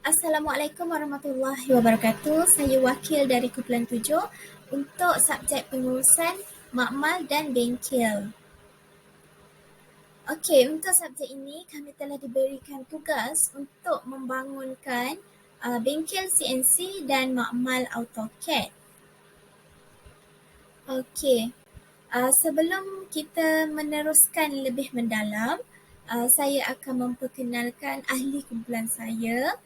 Assalamualaikum warahmatullahi wabarakatuh. Saya wakil dari Kumpulan 7 untuk subjek pengurusan makmal dan bengkel. Okey, untuk subjek ini kami telah diberikan tugas untuk membangunkan bengkel CNC dan makmal AutoCAD. Okey, sebelum kita meneruskan lebih mendalam, saya akan memperkenalkan ahli kumpulan saya.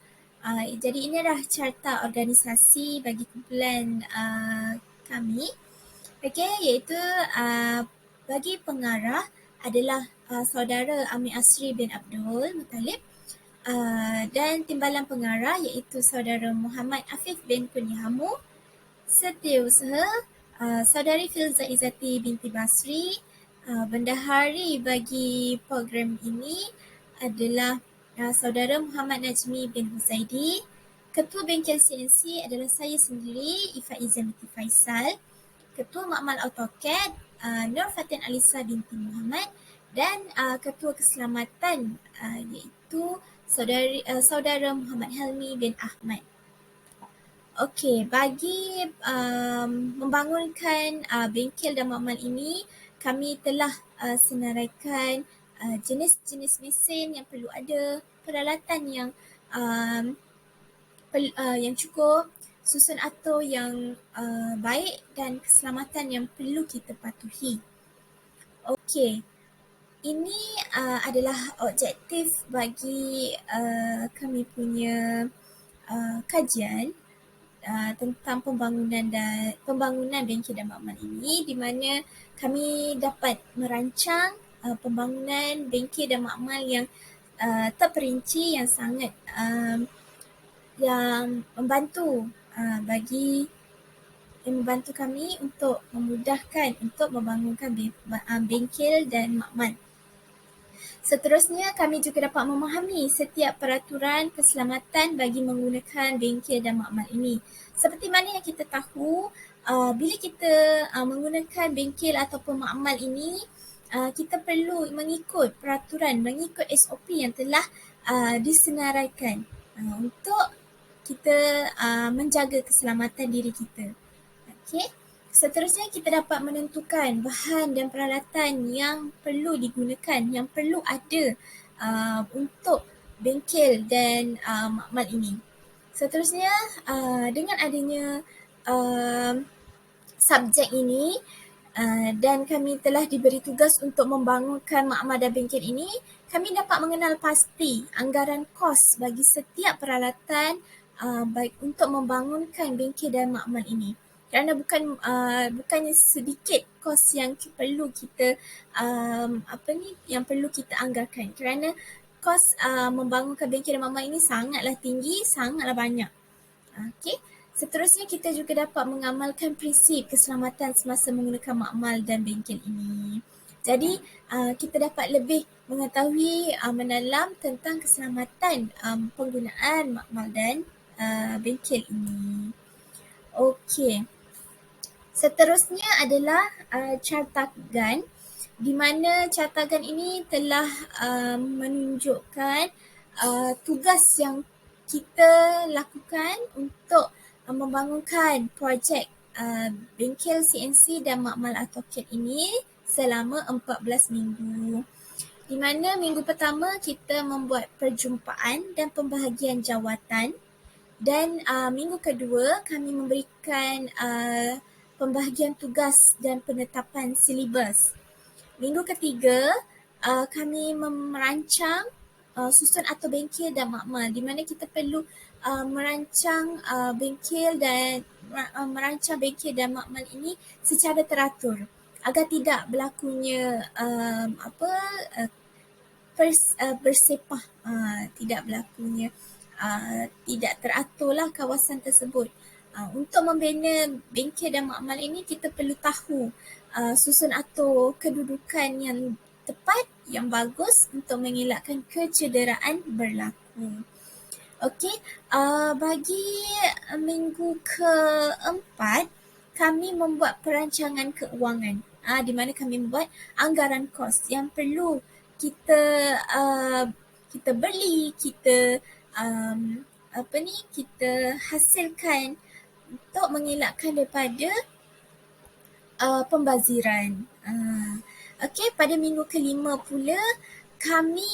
Jadi ini adalah carta organisasi bagi kumpulan kami. Okey, iaitu bagi pengarah adalah saudara Amir Asri bin Abdul Muttalib, dan timbalan pengarah iaitu saudara Muhammad Afif bin Kunyahamu. Setiausaha saudari Filza Izzati binti Basri. Bendahari bagi program ini adalah saudara Muhammad Najmi bin Huzaidi. Ketua bengkel CNC adalah saya sendiri, Ifah Izzah binti Faisal. Ketua Makmal AutoCAD Nur Fatin Alisa binti Muhammad, dan Ketua Keselamatan iaitu saudara Muhammad Helmi bin Ahmad. Okey, bagi membangunkan bengkel dan makmal ini, kami telah senaraikan jenis-jenis mesin yang perlu ada, peralatan yang cukup, susun atur yang baik dan keselamatan yang perlu kita patuhi. Okey, ini adalah objektif bagi kami punya kajian tentang pembangunan bengkel dan makmal ini, di mana kami dapat merancang pembangunan bengkel dan makmal yang terperinci, yang sangat yang membantu kami untuk memudahkan untuk membangunkan bengkel dan makmal. Seterusnya, kami juga dapat memahami setiap peraturan keselamatan bagi menggunakan bengkel dan makmal ini. Seperti mana yang kita tahu, bila kita menggunakan bengkel ataupun makmal ini, kita perlu mengikut peraturan, mengikut SOP yang telah disenaraikan untuk kita menjaga keselamatan diri kita. Okey. Seterusnya, kita dapat menentukan bahan dan peralatan yang perlu digunakan, yang perlu ada untuk bengkel dan makmal ini. Seterusnya, dengan adanya subjek ini dan kami telah diberi tugas untuk membangunkan makmal dan bengkel ini, kami dapat mengenal pasti anggaran kos bagi setiap peralatan baik untuk membangunkan bengkel dan makmal ini. Kerana bukannya sedikit kos yang perlu kita yang perlu kita anggarkan, kerana kos membangunkan bengkel dan makmal ini sangatlah tinggi, sangatlah banyak. Okey. Seterusnya, kita juga dapat mengamalkan prinsip keselamatan semasa menggunakan makmal dan bengkel ini. Jadi, kita dapat lebih mengetahui mendalam tentang keselamatan penggunaan makmal dan bengkel ini. Okey. Seterusnya adalah cartagan, di mana cartagan ini telah menunjukkan tugas yang kita lakukan untuk membangunkan projek bengkel CNC dan makmal AutoCAD ini selama 14 minggu. Di mana minggu pertama kita membuat perjumpaan dan pembahagian jawatan, dan minggu kedua kami memberikan pembahagian tugas dan penetapan silibus. Minggu ketiga kami merancang susun atau bengkel dan makmal, di mana kita perlu merancang bengkel dan makmal ini secara teratur agar tidak berlakunya bersepah, tidak berlakunya tidak teraturlah kawasan tersebut. Untuk membina bengkel dan makmal ini, kita perlu tahu susun atur kedudukan yang tepat, yang bagus untuk mengelakkan kecederaan berlaku. Okey, bagi minggu keempat, kami membuat perancangan keuangan, di mana kami membuat anggaran kos yang perlu kita beli, kita kita hasilkan untuk mengelakkan daripada pembaziran. Okey, pada minggu kelima pula kami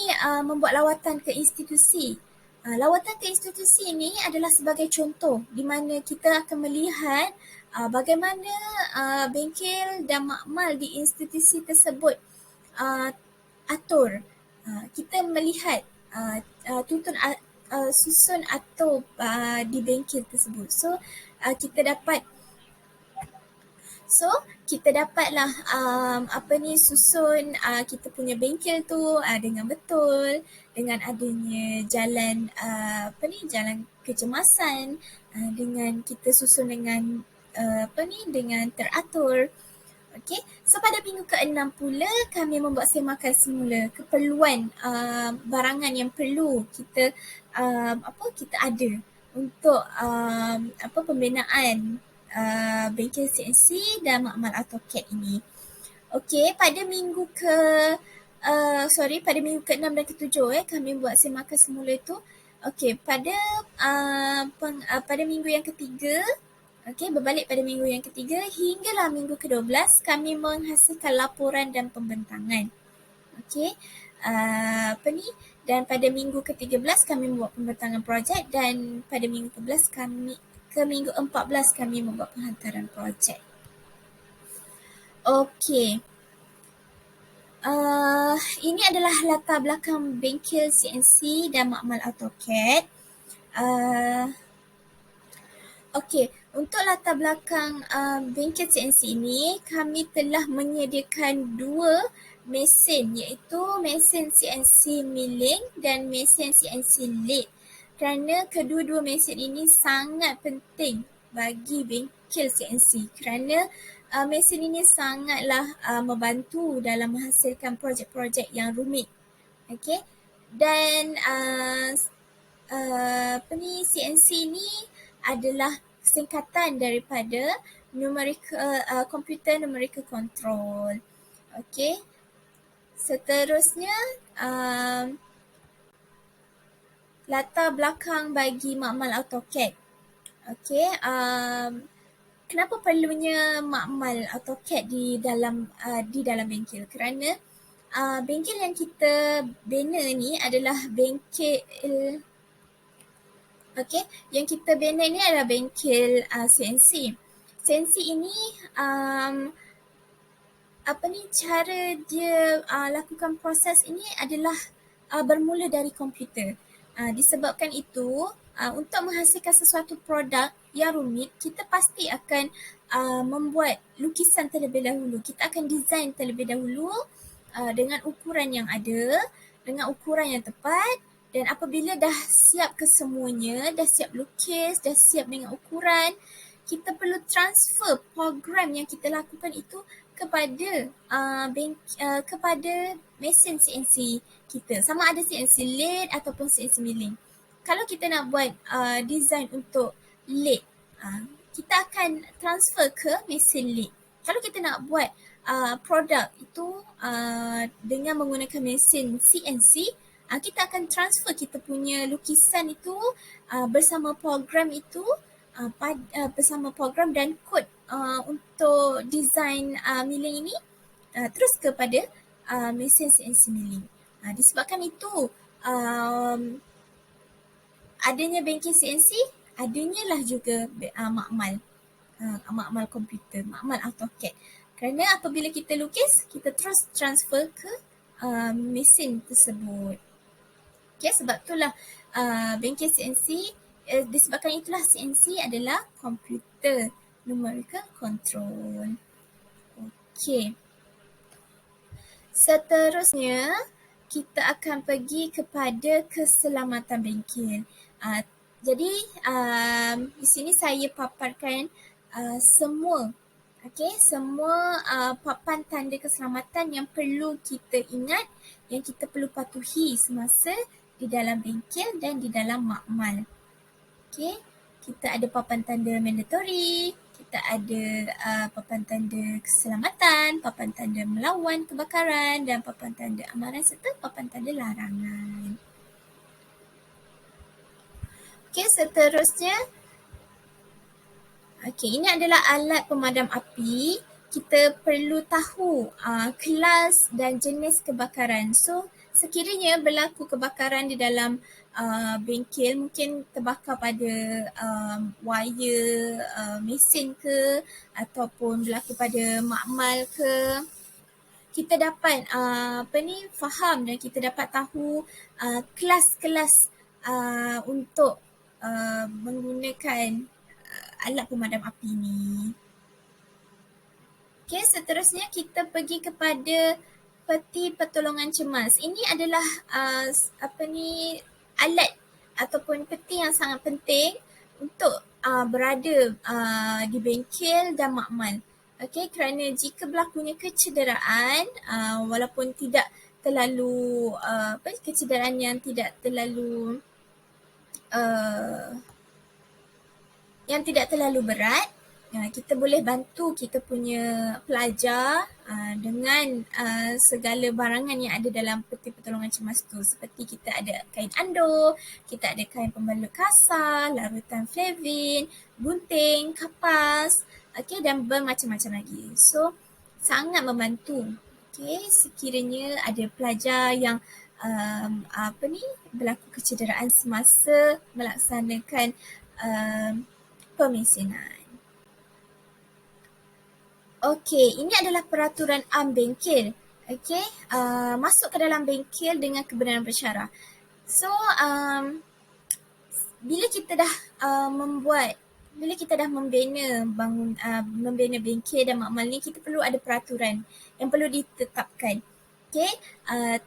membuat lawatan ke institusi. Lawatan ke institusi ini adalah sebagai contoh di mana kita akan melihat bagaimana bengkel dan makmal di institusi tersebut atur. Kita melihat susun atur di bengkel tersebut. Kita dapat kita dapatlah susun kita punya bengkel tu dengan betul, dengan adanya jalan jalan kecemasan, dengan kita susun dengan dengan teratur. Okey, so pada minggu ke-6 pula kami membuat semakan semula keperluan barangan yang perlu kita kita ada untuk pembinaan bengkel CNC dan makmal AutoCAD ini. Okey, pada minggu pada minggu ke-6 dan ke-7 kami buat semakan semula itu. Okey, pada minggu yang ketiga, berbalik pada minggu yang ketiga hinggalah minggu ke-12 kami menghasilkan laporan dan pembentangan. Okey, dan pada minggu ke-13 kami membuat pembentangan projek dan pada minggu ke-11 ke minggu 14 kami membuat penghantaran projek. Okey. Ini adalah latar belakang bengkel CNC dan makmal AutoCAD. Okey, untuk latar belakang bengkel CNC ini, kami telah menyediakan 2 mesin iaitu mesin CNC milling dan mesin CNC lathe. Kerana kedua-dua mesin ini sangat penting bagi bengkel CNC kerana mesin ini sangatlah membantu dalam menghasilkan projek-projek yang rumit. Okey, dan CNC ini adalah singkatan daripada computer numerical control. Okey. Seterusnya latar belakang bagi makmal AutoCAD. Okey, kenapa perlunya makmal AutoCAD di dalam bengkel? Kerana bengkel yang kita bina ni adalah bengkel yang kita bina ni adalah bengkel CNC. CNC ini cara dia lakukan proses ini adalah bermula dari komputer. Disebabkan itu, untuk menghasilkan sesuatu produk yang rumit, kita pasti akan membuat lukisan terlebih dahulu. Kita akan design terlebih dahulu dengan ukuran yang ada, dengan ukuran yang tepat. Dan apabila dah siap kesemuanya, dah siap lukis, dah siap dengan ukuran, kita perlu transfer program yang kita lakukan itu kepada kepada mesin CNC kita. Sama ada CNC lathe ataupun CNC milling. Kalau kita nak buat design untuk lathe, kita akan transfer ke mesin lathe. Kalau kita nak buat produk itu dengan menggunakan mesin CNC, kita akan transfer kita punya lukisan itu bersama program itu, bersama program dan kod untuk design milling ini terus kepada mesin CNC milling. Disebabkan itu adanya bengkel CNC, adanya lah juga makmal komputer, makmal AutoCAD. Kerana apabila kita lukis, kita terus transfer ke mesin tersebut. Okay, sebab itulah bengkel CNC, disebabkan itulah CNC adalah computer numerical control. Okay. Seterusnya, kita akan pergi kepada keselamatan bengkel. Jadi, di sini saya paparkan semua papan tanda keselamatan yang perlu kita ingat, yang kita perlu patuhi semasa di dalam bengkel dan di dalam makmal. Okey, kita ada papan tanda mandatory, kita ada papan tanda keselamatan, papan tanda melawan kebakaran dan papan tanda amaran serta papan tanda larangan. Okey, seterusnya, ini adalah alat pemadam api. Kita perlu tahu kelas dan jenis kebakaran. So, sekiranya berlaku kebakaran di dalam bengkel, mungkin terbakar pada wire mesin ke, ataupun berlaku pada makmal ke, kita dapat faham dan kita dapat tahu kelas-kelas untuk menggunakan alat pemadam api ni. Okey, seterusnya kita pergi kepada peti pertolongan cemas. Ini adalah alat ataupun peti yang sangat penting untuk berada di bengkel dan makmal. Okey, kerana jika berlakunya kecederaan, walaupun tidak terlalu kecederaan yang tidak terlalu berat, kita boleh bantu kita punya pelajar dengan segala barangan yang ada dalam peti pertolongan cemas tu. Seperti kita ada kain andor, kita ada kain pembalut kasar, larutan Flavin, gunting, kapas, dan bermacam-macam lagi. So, sangat membantu. Sekiranya ada pelajar yang berlaku kecederaan semasa melaksanakan pemesanan. Okey, ini adalah peraturan am bengkel. Okey, masuk ke dalam bengkel dengan kebenaran bersyarah. So, bila kita dah membina bengkel dan makmal ni, kita perlu ada peraturan yang perlu ditetapkan. Okey,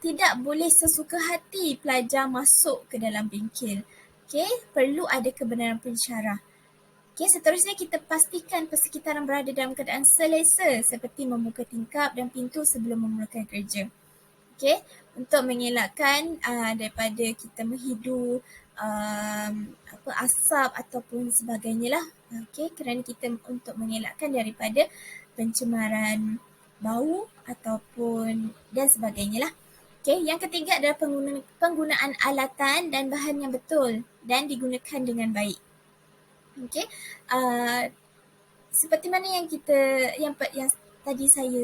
tidak boleh sesuka hati pelajar masuk ke dalam bengkel. Okey, perlu ada kebenaran pensyarah. Okey, seterusnya kita pastikan persekitaran berada dalam keadaan selesa seperti membuka tingkap dan pintu sebelum memulakan kerja. Okey, untuk mengelakkan daripada kita menghidu asap ataupun sebagainya lah. Okey, kerana kita untuk mengelakkan daripada pencemaran bau ataupun dan sebagainya lah. Okey, yang ketiga adalah penggunaan alatan dan bahan yang betul dan digunakan dengan baik. Okey, seperti mana yang tadi saya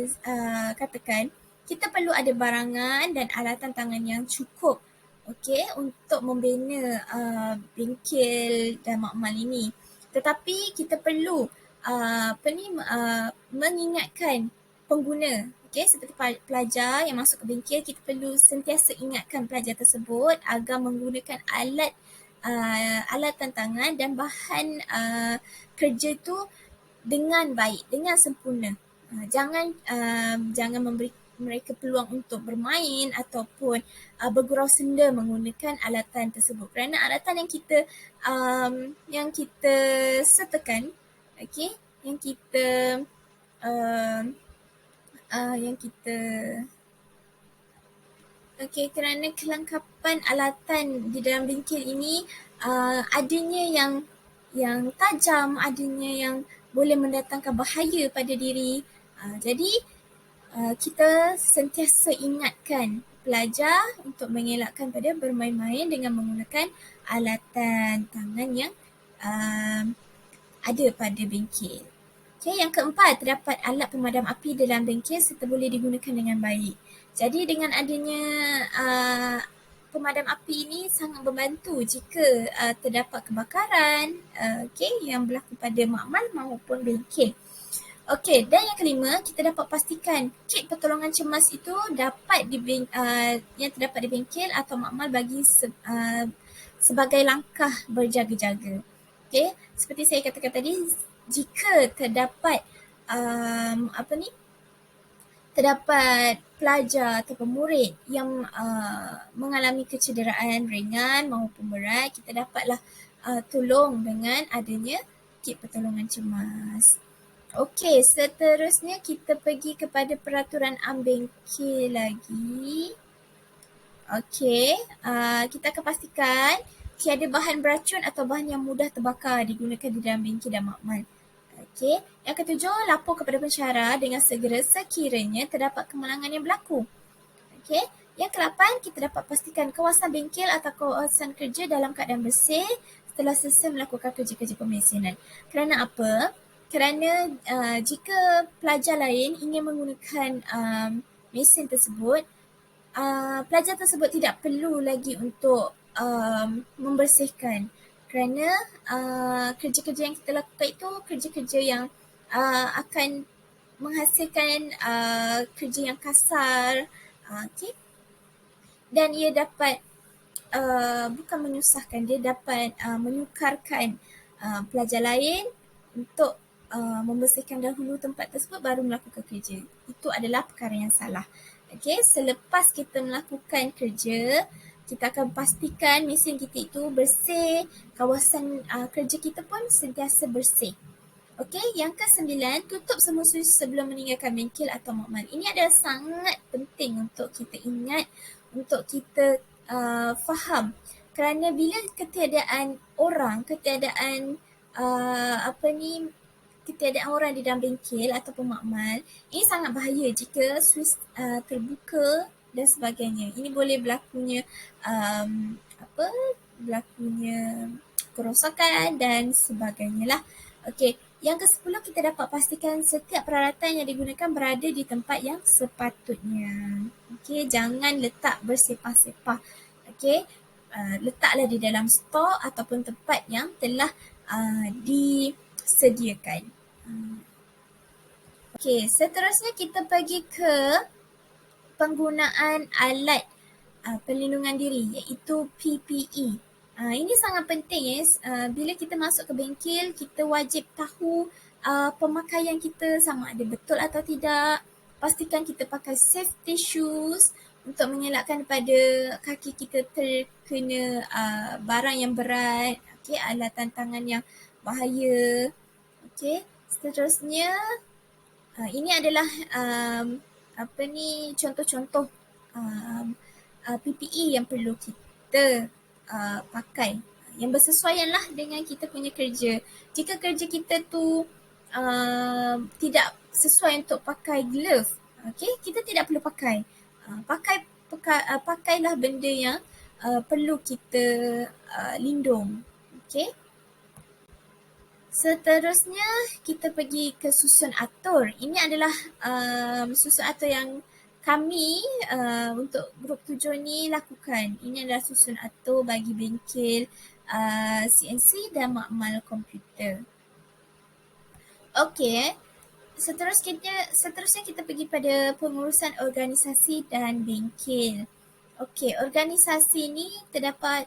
katakan, kita perlu ada barangan dan alatan tangan yang cukup, okey, untuk membina bengkel dan makmal ini. Tetapi kita perlu mengingatkan pengguna. Okey, seperti pelajar yang masuk ke bengkel, kita perlu sentiasa ingatkan pelajar tersebut agar menggunakan alatan tangan dan bahan kerja tu dengan baik, dengan sempurna. Jangan memberi mereka peluang untuk bermain ataupun bergurau senda menggunakan alatan tersebut. Kerana alatan yang kita sertakan, okey, kerana kelengkapan alatan di dalam bengkel ini adanya yang tajam, adanya yang boleh mendatangkan bahaya pada diri. Jadi kita sentiasa ingatkan pelajar untuk mengelakkan pada bermain-main dengan menggunakan alatan tangan yang ada pada bengkel. Okey, yang keempat, terdapat alat pemadam api dalam bengkel serta boleh digunakan dengan baik. Jadi dengan adanya pemadam api ini sangat membantu jika terdapat kebakaran yang berlaku pada makmal maupun bengkel. Okey, dan yang kelima, kita dapat pastikan kit pertolongan cemas itu dapat yang terdapat di bengkel atau makmal bagi sebagai langkah berjaga-jaga. Okey, seperti saya katakan tadi, jika terdapat terdapat pelajar atau murid yang mengalami kecederaan ringan maupun berat, kita dapatlah tolong dengan adanya kit pertolongan cemas. Okey, seterusnya kita pergi kepada peraturan am bengkel lagi. Okey, kita akan pastikan tiada bahan beracun atau bahan yang mudah terbakar digunakan di dalam bengkel dan makmal. Okey, yang ketujuh, lapor kepada pensyarah dengan segera sekiranya terdapat kemalangan yang berlaku. Okey, yang ke-8, kita dapat pastikan kawasan bengkel atau kawasan kerja dalam keadaan bersih telah selesai melakukan kerja-kerja pemesinan. Kerana apa? Kerana jika pelajar lain ingin menggunakan mesin tersebut, pelajar tersebut tidak perlu lagi untuk membersihkan, kerana kerja-kerja yang kita lakukan itu kerja-kerja yang akan menghasilkan kerja yang kasar, okay? Dan ia dapat bukan menyusahkan, dia dapat menyukarkan pelajar lain untuk membersihkan dahulu tempat tersebut baru melakukan kerja. Itu adalah perkara yang salah. Okay, selepas kita melakukan kerja, kita akan pastikan mesin kita itu bersih, kawasan kerja kita pun sentiasa bersih. Okey, yang ke-9, tutup semua switch sebelum meninggalkan bengkel atau makmal. Ini adalah sangat penting untuk kita ingat, untuk kita faham. Kerana bila ketiadaan orang, ketiadaan orang di dalam bengkel ataupun makmal, ini sangat bahaya jika switch terbuka dan sebagainya. Ini boleh berlakunya berlakunya kerosakan dan sebagainya lah. Okey, yang ke-10, kita dapat pastikan setiap peralatan yang digunakan berada di tempat yang sepatutnya. Okey, jangan letak bersepah-sepah. Okey, letaklah di dalam stor ataupun tempat yang telah disediakan. Okey, seterusnya kita pergi ke penggunaan alat perlindungan diri, iaitu PPE. Ini sangat penting bila kita masuk ke bengkel, kita wajib tahu pemakaian kita sama ada betul atau tidak. Pastikan kita pakai safety shoes untuk mengelakkan daripada kaki kita terkena barang yang berat, okay, alatan tangan yang bahaya. Okay. Seterusnya, ini adalah contoh-contoh PPE yang perlu kita pakai, yang bersesuaian lah dengan kita punya kerja. Jika kerja kita tu tidak sesuai untuk pakai glove, okay, kita tidak perlu pakai. Pakailah benda yang perlu kita lindung. Okay. Seterusnya, kita pergi ke susun atur. Ini adalah susun atur yang kami untuk grup 7 ni lakukan. Ini adalah susun atur bagi bengkel CNC dan makmal komputer. Okey, seterusnya kita pergi pada pengurusan organisasi dan bengkel. Okey, organisasi ni terdapat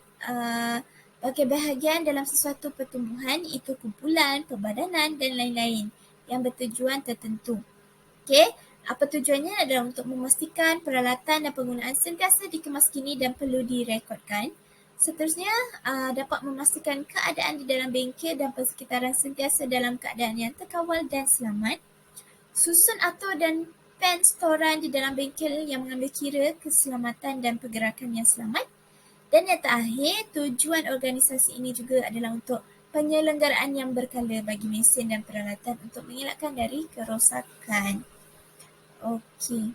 bagi bahagian dalam sesuatu pertumbuhan, iaitu kumpulan, perbadanan dan lain-lain yang bertujuan tertentu. Okey, apa tujuannya adalah untuk memastikan peralatan dan penggunaan sentiasa dikemaskini dan perlu direkodkan. Seterusnya, dapat memastikan keadaan di dalam bengkel dan persekitaran sentiasa dalam keadaan yang terkawal dan selamat. Susun atur dan pen storan di dalam bengkel yang mengambil kira keselamatan dan pergerakan yang selamat. Dan yang terakhir, tujuan organisasi ini juga adalah untuk penyelenggaraan yang berkala bagi mesin dan peralatan untuk mengelakkan dari kerosakan. Okey.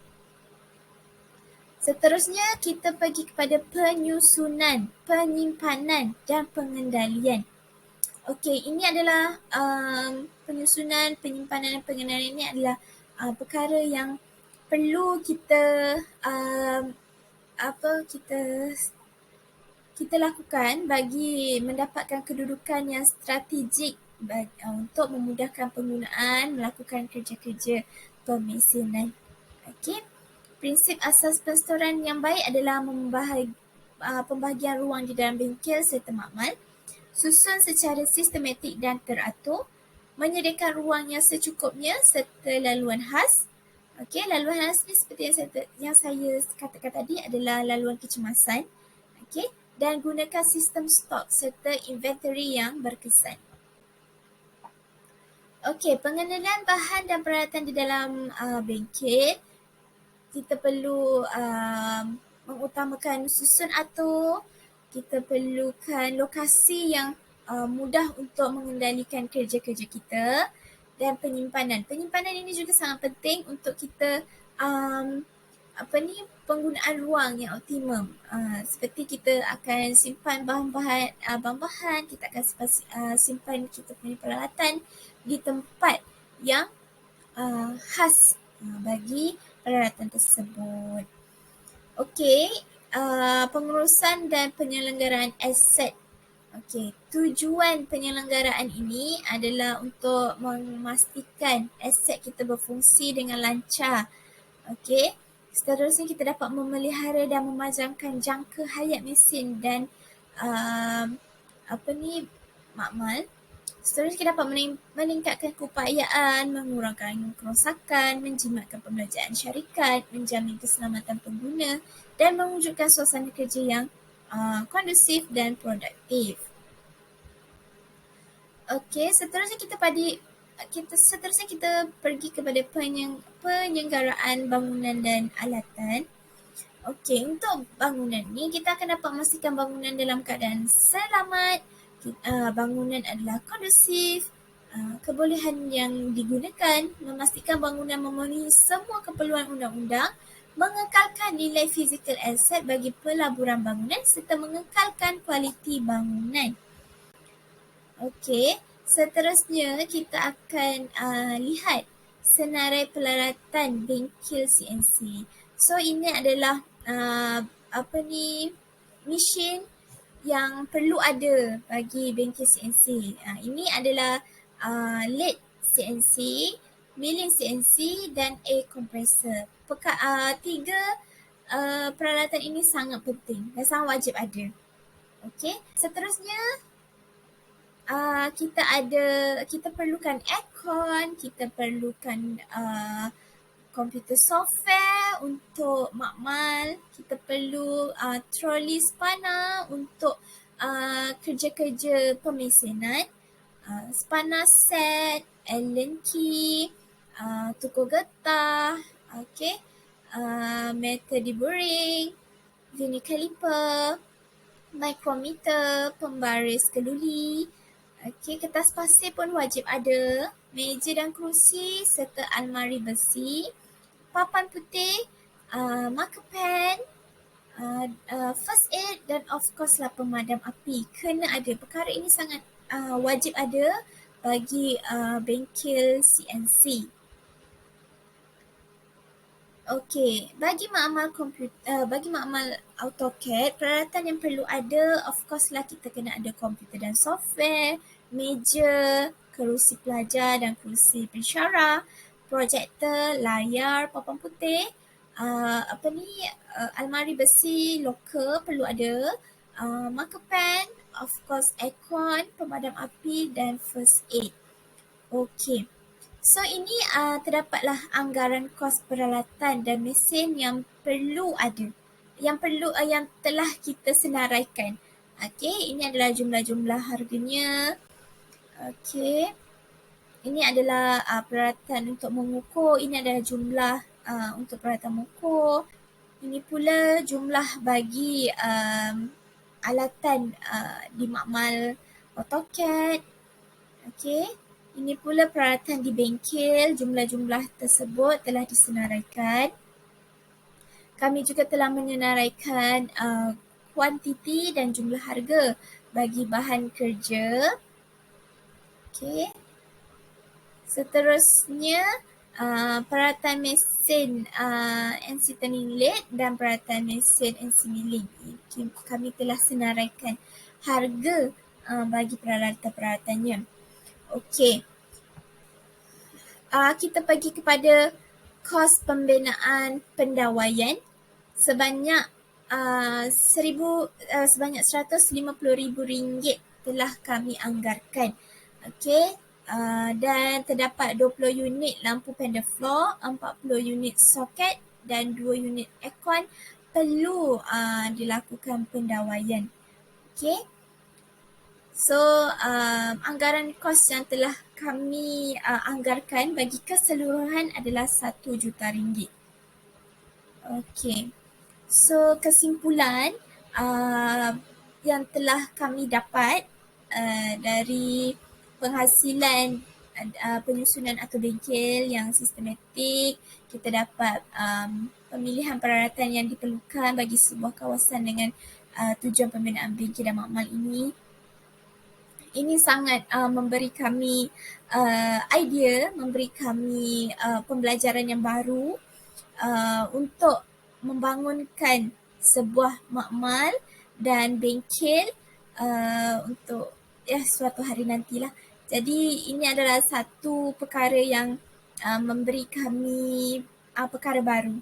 Seterusnya, kita pergi kepada penyusunan, penyimpanan dan pengendalian. Okey, ini adalah penyusunan, penyimpanan dan pengendalian ini adalah perkara yang perlu kita kita lakukan bagi mendapatkan kedudukan yang strategik untuk memudahkan penggunaan melakukan kerja-kerja pemesinan. Okey. Prinsip asas penstoran yang baik adalah pembahagian ruang di dalam bengkel serta makmal, susun secara sistematik dan teratur, menyediakan ruang yang secukupnya serta laluan khas. Okey, laluan khas ni seperti yang saya katakan tadi adalah laluan kecemasan. Okey, dan gunakan sistem stok serta inventory yang berkesan. Okey, pengenalan bahan dan peralatan di dalam bengkel. Kita perlu mengutamakan susun atur, kita perlukan lokasi yang mudah untuk mengendalikan kerja-kerja kita, dan penyimpanan. Penyimpanan ini juga sangat penting untuk kita penggunaan ruang yang optimum. Seperti kita akan simpan bahan-bahan, kita akan simpan kita punya peralatan di tempat yang khas bagi peralatan tersebut. Okey, pengurusan dan penyelenggaraan aset. Okey, tujuan penyelenggaraan ini adalah untuk memastikan aset kita berfungsi dengan lancar. Okey, seterusnya kita dapat memelihara dan memajangkan jangka hayat mesin dan makmal. Seterusnya kita dapat meningkatkan keupayaan, mengurangkan kerosakan, menjimatkan pembelanjaan syarikat, menjamin keselamatan pengguna dan mewujudkan suasana kerja yang kondusif dan produktif. Okey, seterusnya kita pergi kepada penyelenggaraan bangunan dan alatan. Okey, untuk bangunan ni kita akan dapat memastikan bangunan dalam keadaan selamat, bangunan adalah kondusif, kebolehan yang digunakan, memastikan bangunan memenuhi semua keperluan undang-undang, mengekalkan nilai fizikal aset bagi pelaburan bangunan serta mengekalkan kualiti bangunan. Okey, seterusnya kita akan lihat senarai peralatan bengkel CNC. So ini adalah mesin yang perlu ada bagi bengkel CNC. Ini adalah lathe CNC, milling CNC dan air compressor. Tiga peralatan ini sangat penting dan sangat wajib ada. Okey, seterusnya kita perlukan aircon, kita perlukan komputer software untuk makmal, kita perlu troli spana untuk kerja-kerja pemesinan, spana set, Allen key, tukur getah, okey, metal deburring, vernier caliper, micrometer, pembaris keluli. Okey, kertas pasir pun wajib ada, meja dan kerusi serta almari besi, papan putih, marker pen, first aid dan of course lah pemadam api. Kena ada. Perkara ini sangat wajib ada bagi bengkel CNC. Okey, bagi makmal AutoCAD, peralatan yang perlu ada, of course lah kita kena ada komputer dan software, meja, kerusi pelajar dan kerusi pensyarah, projektor, layar, papan putih, almari besi, loker perlu ada, marker pen, of course aircon, pemadam api dan first aid. Okey. So ini terdapatlah anggaran kos peralatan dan mesin yang perlu ada, yang telah kita senaraikan. Okey, ini adalah jumlah-jumlah harganya. Okey, ini adalah peralatan untuk mengukur. Ini adalah jumlah untuk peralatan mengukur. Ini pula jumlah bagi alatan di makmal AutoCAD. Okey. Ini pula peralatan di bengkel, jumlah-jumlah tersebut telah disenaraikan. Kami juga telah menyenaraikan kuantiti dan jumlah harga bagi bahan kerja. Okey. Seterusnya, peralatan mesin NC turning lathe dan peralatan mesin NC milling. Kami telah senaraikan harga bagi peralatan-peralatannya. Okey. Kita pergi kepada kos pembinaan pendawaian sebanyak RM150,000 telah kami anggarkan. Okey. Dan terdapat 20 unit lampu pendek floor, 40 unit soket dan 2 unit aircon perlu dilakukan pendawaian. Okey. So, anggaran kos yang telah kami anggarkan bagi keseluruhan adalah RM1 juta. Okey. So, kesimpulan yang telah kami dapat dari penghasilan penyusunan atau bengkel yang sistematik, kita dapat pemilihan peralatan yang diperlukan bagi sebuah kawasan dengan tujuan pembinaan bengkel dan makmal ini. Ini sangat memberi kami idea, memberi kami pembelajaran yang baru untuk membangunkan sebuah makmal dan bengkel untuk suatu hari nantilah. Jadi ini adalah satu perkara yang memberi kami perkara baru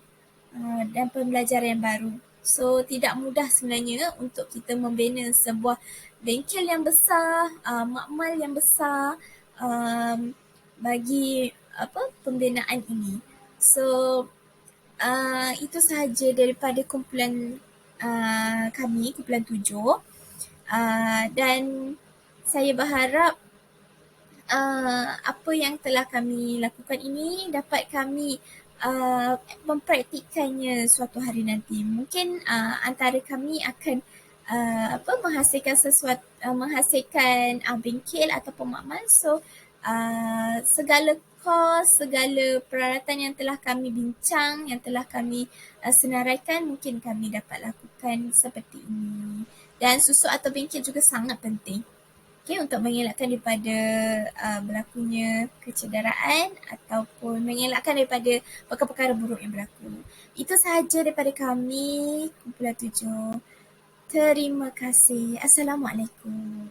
dan pembelajaran yang baru. So tidak mudah sebenarnya untuk kita membina sebuah bengkel yang besar, makmal yang besar bagi pembinaan ini. So itu sahaja daripada kumpulan kami, kumpulan 7. Dan saya berharap apa yang telah kami lakukan ini dapat kami mempraktikkannya suatu hari nanti. Mungkin antara kami akan menghasilkan sesuatu, menghasilkan bengkel ataupun makmal. So segala kos, segala peralatan yang telah kami bincang, yang telah kami senaraikan, mungkin kami dapat lakukan seperti ini. Dan susuk atau bengkel juga sangat penting. Okay, untuk mengelakkan daripada berlakunya kecederaan ataupun mengelakkan daripada perkara-perkara buruk yang berlaku. Itu sahaja daripada kami, kumpulan 7. Terima kasih. Assalamualaikum.